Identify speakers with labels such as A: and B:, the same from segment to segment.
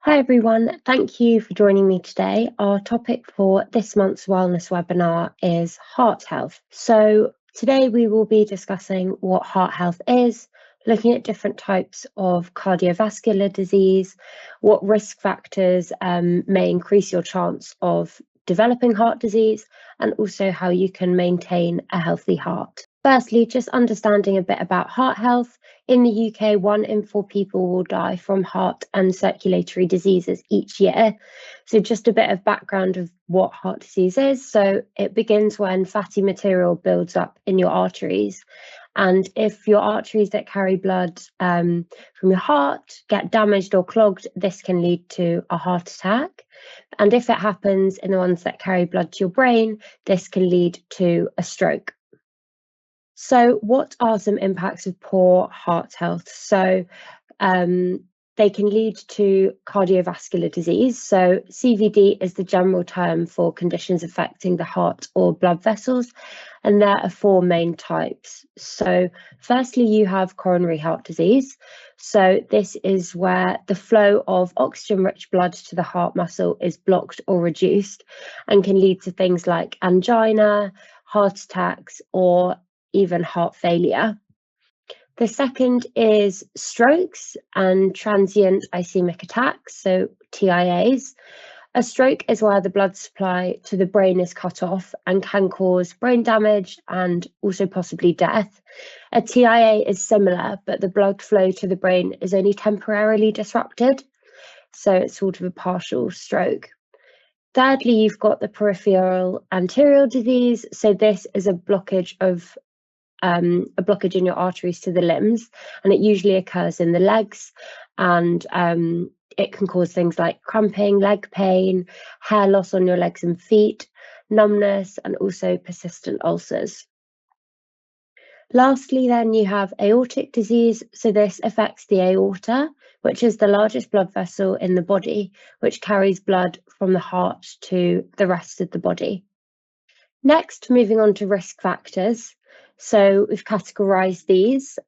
A: Hi everyone, thank you for joining me today. Our topic for this month's wellness webinar is heart health. So today we will be discussing what heart health is, looking at different types of cardiovascular disease, what risk factors may increase your chance of developing heart disease, and also how you can maintain a healthy heart. Firstly, just understanding a bit about heart health. In the UK, 1 in 4 people will die from heart and circulatory diseases each year. So just a bit of background of what heart disease is. So it begins when fatty material builds up in your arteries. And if your arteries that carry blood from your heart get damaged or clogged, this can lead to a heart attack. And if it happens in the ones that carry blood to your brain, this can lead to a stroke. So what are some impacts of poor heart health? So they can lead to cardiovascular disease. So CVD is the general term for conditions affecting the heart or blood vessels, and there are 4 main types. So firstly, you have coronary heart disease. So this is where the flow of oxygen-rich blood to the heart muscle is blocked or reduced and can lead to things like angina, heart attacks, or even heart failure. The second is strokes and transient ischemic attacks, so TIAs. A stroke is where the blood supply to the brain is cut off and can cause brain damage and also possibly death. A TIA is similar, but the blood flow to the brain is only temporarily disrupted, so it's sort of a partial stroke. Thirdly, you've got the peripheral arterial disease. So this is a blockage in your arteries to the limbs, and it usually occurs in the legs, and it can cause things like cramping, leg pain, hair loss on your legs and feet, numbness, and also persistent ulcers. Lastly, then you have aortic disease. So this affects the aorta, which is the largest blood vessel in the body, which carries blood from the heart to the rest of the body. Next, moving on to risk factors. So we've categorized these.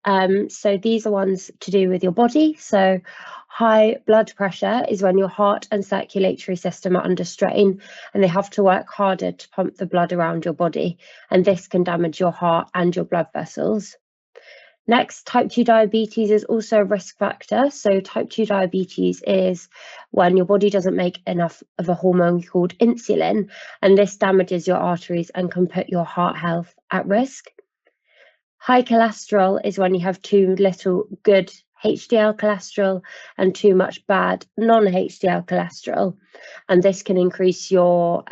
A: So these are ones to do with your body. So high blood pressure is when your heart and circulatory system are under strain and they have to work harder to pump the blood around your body. And this can damage your heart and your blood vessels. Next, type 2 diabetes is also a risk factor. So type 2 diabetes is when your body doesn't make enough of a hormone called insulin, and this damages your arteries and can put your heart health at risk. High cholesterol is when you have too little good HDL cholesterol and too much bad non-HDL cholesterol, and this can increase your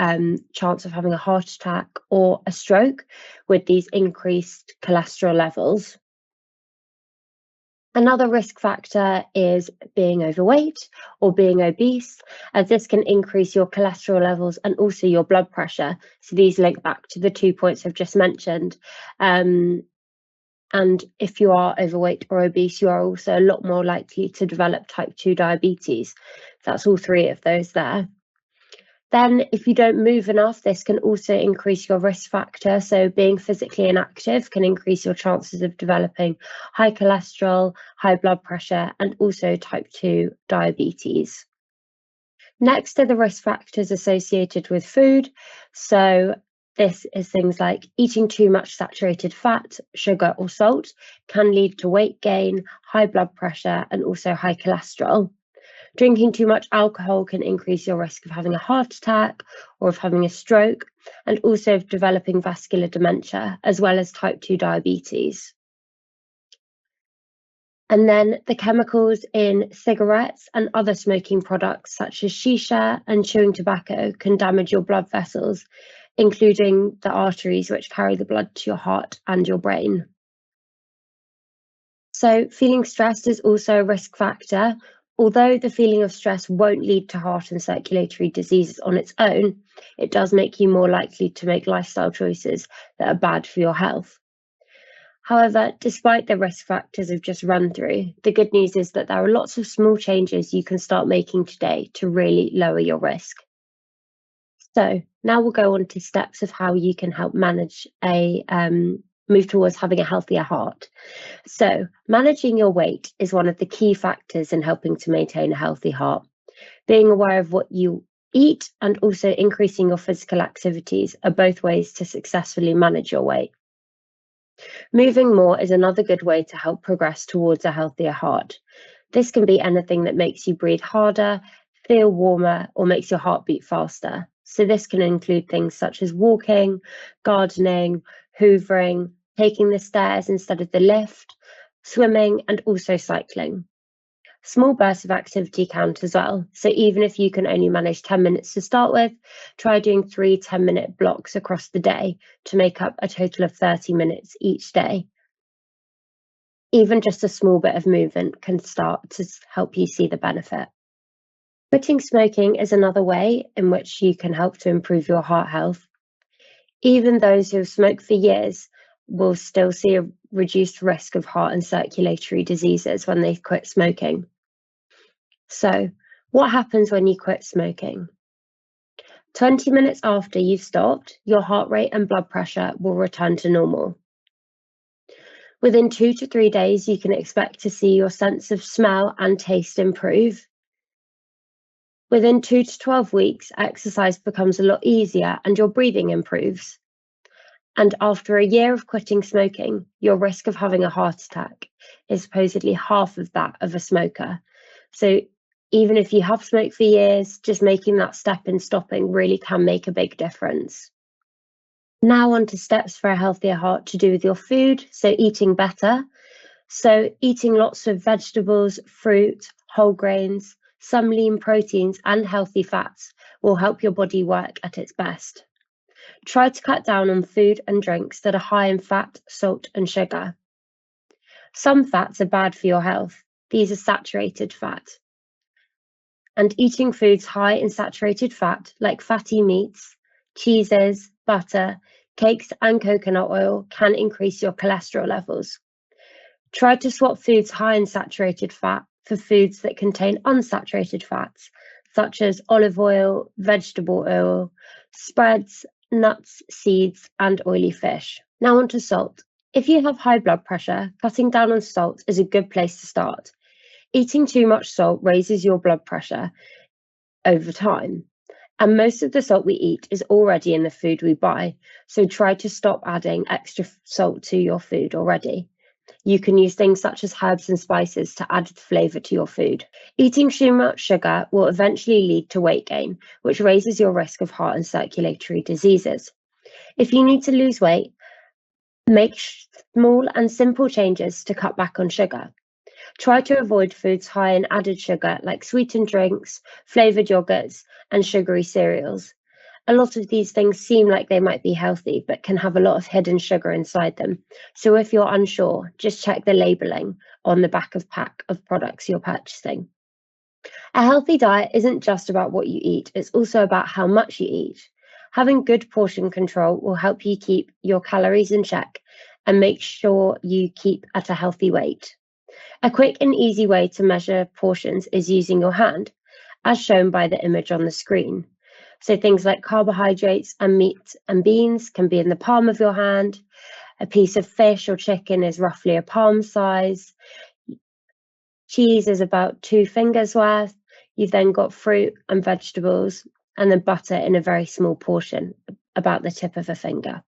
A: chance of having a heart attack or a stroke with these increased cholesterol levels. Another risk factor is being overweight or being obese, as this can increase your cholesterol levels and also your blood pressure. So these link back to the 2 points I've just mentioned. And if you are overweight or obese, you are also a lot more likely to develop type 2 diabetes. That's all 3 of those there. Then if you don't move enough, this can also increase your risk factor. So being physically inactive can increase your chances of developing high cholesterol, high blood pressure, and also type 2 diabetes. Next are the risk factors associated with food. So this is things like eating too much saturated fat, sugar, or salt can lead to weight gain, high blood pressure, and also high cholesterol. Drinking too much alcohol can increase your risk of having a heart attack or of having a stroke, and also of developing vascular dementia, as well as type 2 diabetes. And then the chemicals in cigarettes and other smoking products, such as shisha and chewing tobacco, can damage your blood vessels, including the arteries which carry the blood to your heart and your brain. So feeling stressed is also a risk factor. Although the feeling of stress won't lead to heart and circulatory diseases on its own, it does make you more likely to make lifestyle choices that are bad for your health. However, despite the risk factors I've just run through, the good news is that there are lots of small changes you can start making today to really lower your risk. So now we'll go on to steps of how you can help manage move towards having a healthier heart. So managing your weight is one of the key factors in helping to maintain a healthy heart. Being aware of what you eat and also increasing your physical activities are both ways to successfully manage your weight. Moving more is another good way to help progress towards a healthier heart. This can be anything that makes you breathe harder, feel warmer, or makes your heart beat faster. So this can include things such as walking, gardening, hoovering, taking the stairs instead of the lift, swimming, and also cycling. Small bursts of activity count as well. So even if you can only manage 10 minutes to start with, try doing 3 10-minute blocks across the day to make up a total of 30 minutes each day. Even just a small bit of movement can start to help you see the benefit. Quitting smoking is another way in which you can help to improve your heart health. Even those who have smoked for years will still see a reduced risk of heart and circulatory diseases when they quit smoking. So, what happens when you quit smoking? 20 minutes after you've stopped, your heart rate and blood pressure will return to normal. Within 2 to 3 days, you can expect to see your sense of smell and taste improve. Within 2 to 12 weeks, exercise becomes a lot easier and your breathing improves. And after a year of quitting smoking, your risk of having a heart attack is supposedly half of that of a smoker. So even if you have smoked for years, just making that step in stopping really can make a big difference. Now on to steps for a healthier heart to do with your food, so eating better. So eating lots of vegetables, fruit, whole grains, some lean proteins and healthy fats will help your body work at its best. Try to cut down on food and drinks that are high in fat, salt and sugar. Some fats are bad for your health. These are saturated fat. And eating foods high in saturated fat, like fatty meats, cheeses, butter, cakes and coconut oil can increase your cholesterol levels. Try to swap foods high in saturated fat for foods that contain unsaturated fats, such as olive oil, vegetable oil, spreads, nuts, seeds, and oily fish. Now on to salt. If you have high blood pressure, cutting down on salt is a good place to start. Eating too much salt raises your blood pressure over time. And most of the salt we eat is already in the food we buy, so try to stop adding extra salt to your food already. You can use things such as herbs and spices to add flavour to your food. Eating too much sugar will eventually lead to weight gain, which raises your risk of heart and circulatory diseases. If you need to lose weight, make small and simple changes to cut back on sugar. Try to avoid foods high in added sugar like sweetened drinks, flavoured yogurts, and sugary cereals. A lot of these things seem like they might be healthy, but can have a lot of hidden sugar inside them. So if you're unsure, just check the labelling on the back of pack of products you're purchasing. A healthy diet isn't just about what you eat, it's also about how much you eat. Having good portion control will help you keep your calories in check and make sure you keep at a healthy weight. A quick and easy way to measure portions is using your hand, as shown by the image on the screen. So things like carbohydrates and meat and beans can be in the palm of your hand. A piece of fish or chicken is roughly a palm size. Cheese is about 2 fingers worth. You've then got fruit and vegetables, and then butter in a very small portion, about the tip of a finger.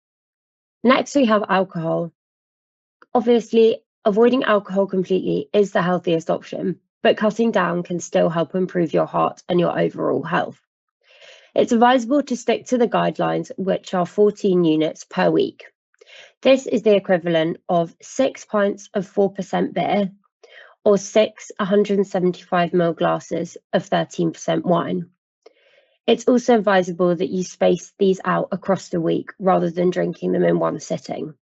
A: Next, we have alcohol. Obviously, avoiding alcohol completely is the healthiest option, but cutting down can still help improve your heart and your overall health. It's advisable to stick to the guidelines, which are 14 units per week. This is the equivalent of 6 pints of 4% beer or 6 175ml glasses of 13% wine. It's also advisable that you space these out across the week rather than drinking them in one sitting.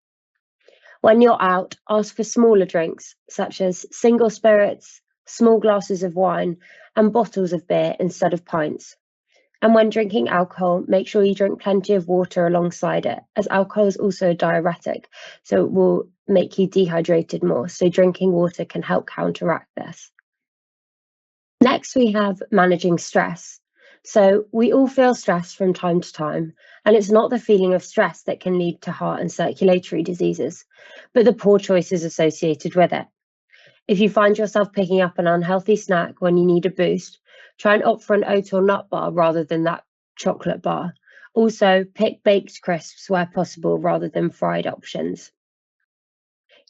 A: When you're out, ask for smaller drinks, such as single spirits, small glasses of wine, and bottles of beer instead of pints. And when drinking alcohol, make sure you drink plenty of water alongside it, as alcohol is also a diuretic, so it will make you dehydrated more. So drinking water can help counteract this. Next, we have managing stress. So we all feel stress from time to time, and it's not the feeling of stress that can lead to heart and circulatory diseases, but the poor choices associated with it. If you find yourself picking up an unhealthy snack when you need a boost, Try and opt for an oat or nut bar rather than that chocolate bar. Also, pick baked crisps where possible rather than fried options.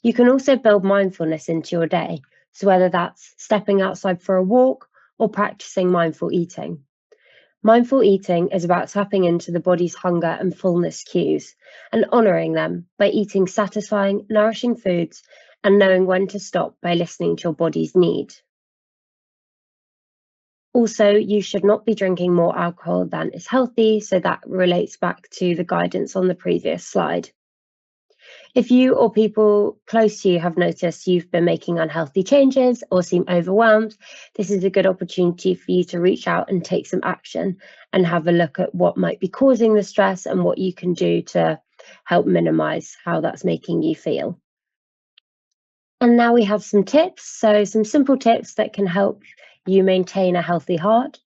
A: You can also build mindfulness into your day, so whether that's stepping outside for a walk or practicing mindful eating. Mindful eating is about tapping into the body's hunger and fullness cues and honouring them by eating satisfying, nourishing foods and knowing when to stop by listening to your body's need. Also, you should not be drinking more alcohol than is healthy, so that relates back to the guidance on the previous slide. If you or people close to you have noticed you've been making unhealthy changes or seem overwhelmed, this is a good opportunity for you to reach out and take some action and have a look at what might be causing the stress and what you can do to help minimize how that's making you feel. And now we have some tips. So some simple tips that can help you maintain a healthy heart.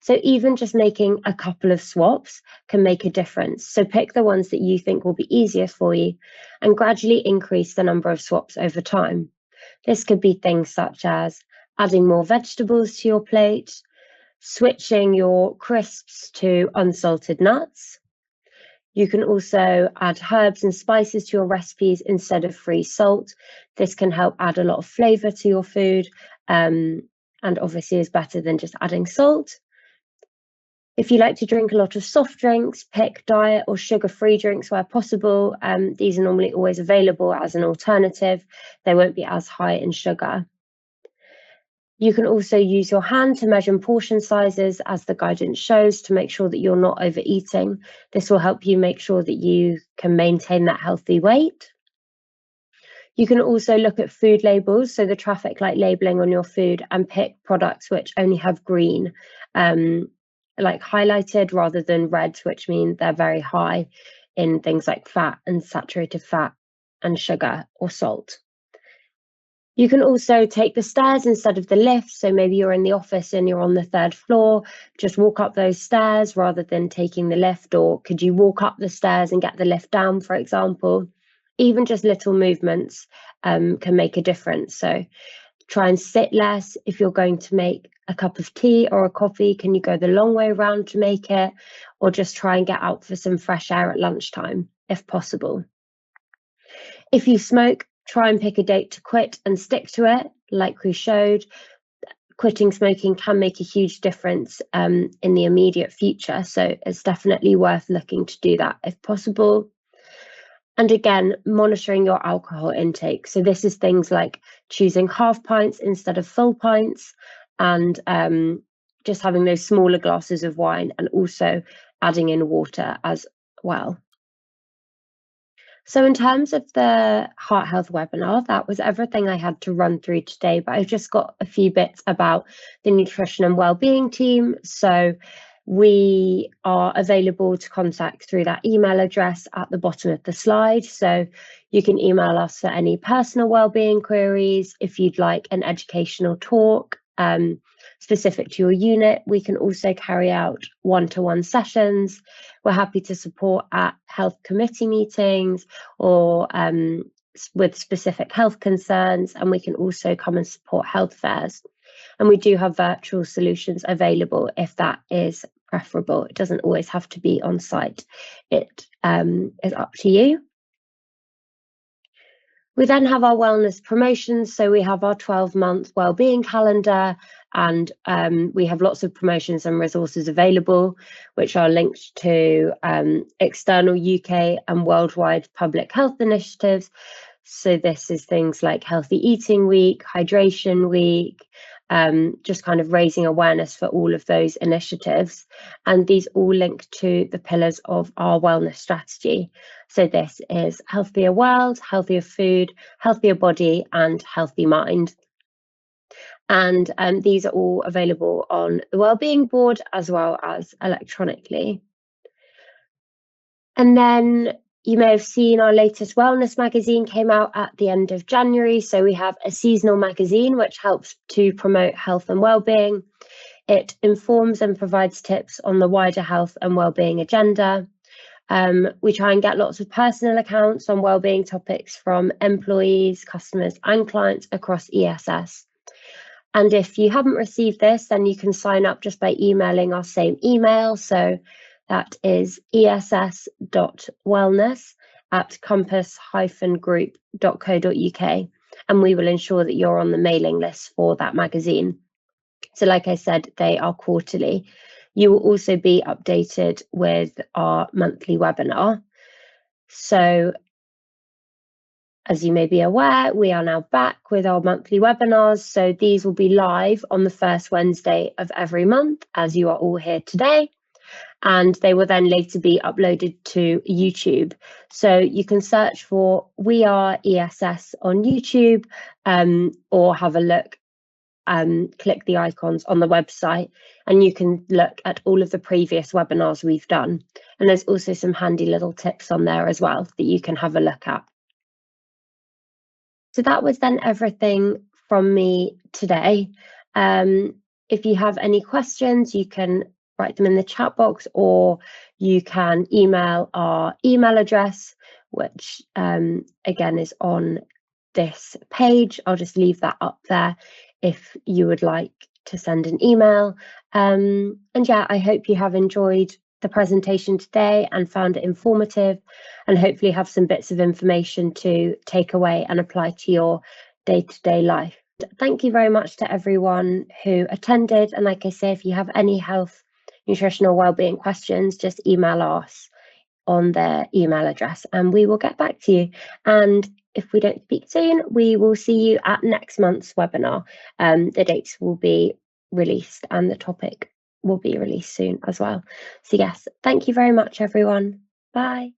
A: So even just making a couple of swaps can make a difference. So pick the ones that you think will be easiest for you and gradually increase the number of swaps over time. This could be things such as adding more vegetables to your plate, switching your crisps to unsalted nuts. You can also add herbs and spices to your recipes instead of free salt. This can help add a lot of flavour to your food, and obviously is better than just adding salt. If you like to drink a lot of soft drinks, pick diet or sugar-free drinks where possible. These are normally always available as an alternative. They won't be as high in sugar. You can also use your hand to measure portion sizes as the guidance shows to make sure that you're not overeating. This will help you make sure that you can maintain that healthy weight. You can also look at food labels, so the traffic light labeling on your food, and pick products which only have green, like highlighted rather than red, which mean they're very high in things like fat and saturated fat and sugar or salt. You can also take the stairs instead of the lift. So maybe you're in the office and you're on the 3rd floor, just walk up those stairs rather than taking the lift. Or could you walk up the stairs and get the lift down, for example? Even just little movements can make a difference. So try and sit less. If you're going to make a cup of tea or a coffee, can you go the long way around to make it? Or just try and get out for some fresh air at lunchtime, if possible. If you smoke, try and pick a date to quit and stick to it, like we showed. Quitting smoking can make a huge difference in the immediate future, so it's definitely worth looking to do that if possible. And again, monitoring your alcohol intake. So this is things like choosing half pints instead of full pints, and just having those smaller glasses of wine, and also adding in water as well. So in terms of the heart health webinar, that was everything I had to run through today, but I've just got a few bits about the nutrition and wellbeing team. So we are available to contact through that email address at the bottom of the slide. So you can email us for any personal wellbeing queries. If you'd like an educational talk specific to your unit, we can also carry out one-to-one sessions. We're happy to support at health committee meetings or with specific health concerns, and we can also come and support health fairs. And we do have virtual solutions available if that is preferable. It doesn't always have to be on site. It is up to you. We then have our wellness promotions. So we have our 12-month wellbeing calendar, and we have lots of promotions and resources available, which are linked to external UK and worldwide public health initiatives. So this is things like Healthy Eating Week, Hydration Week, just kind of raising awareness for all of those initiatives. And these all link to the pillars of our wellness strategy. So this is healthier world, healthier food, healthier body, and healthy mind. And these are all available on the Wellbeing board as well as electronically. And then you may have seen our latest wellness magazine came out at the end of January. So we have a seasonal magazine which helps to promote health and wellbeing. It informs and provides tips on the wider health and wellbeing agenda. We try and get lots of personal accounts on wellbeing topics from employees, customers, and clients across ESS. And if you haven't received this, then you can sign up just by emailing our same email. So that is ess.wellness@compass-group.co.uk. And we will ensure that you're on the mailing list for that magazine. So like I said, they are quarterly. You will also be updated with our monthly webinar. So as you may be aware, we are now back with our monthly webinars. So these will be live on the first Wednesday of every month, as you are all here today. And they will then later be uploaded to YouTube. So you can search for We Are ESS on YouTube, or have a look, click the icons on the website, and you can look at all of the previous webinars we've done. And there's also some handy little tips on there as well that you can have a look at. So that was then everything from me today. If you have any questions, you can write them in the chat box, or you can email our email address, which again is on this page. I'll just leave that up there if you would like to send an email. And yeah, I hope you have enjoyed the presentation today and found it informative, and hopefully have some bits of information to take away and apply to your day-to-day life. Thank you very much to everyone who attended. And like I say, if you have any health, nutritional wellbeing questions, just email us on their email address and we will get back to you. And if we don't speak soon, we will see you at next month's webinar. The dates will be released and the topic will be released soon as well. So yes, thank you very much, everyone. Bye.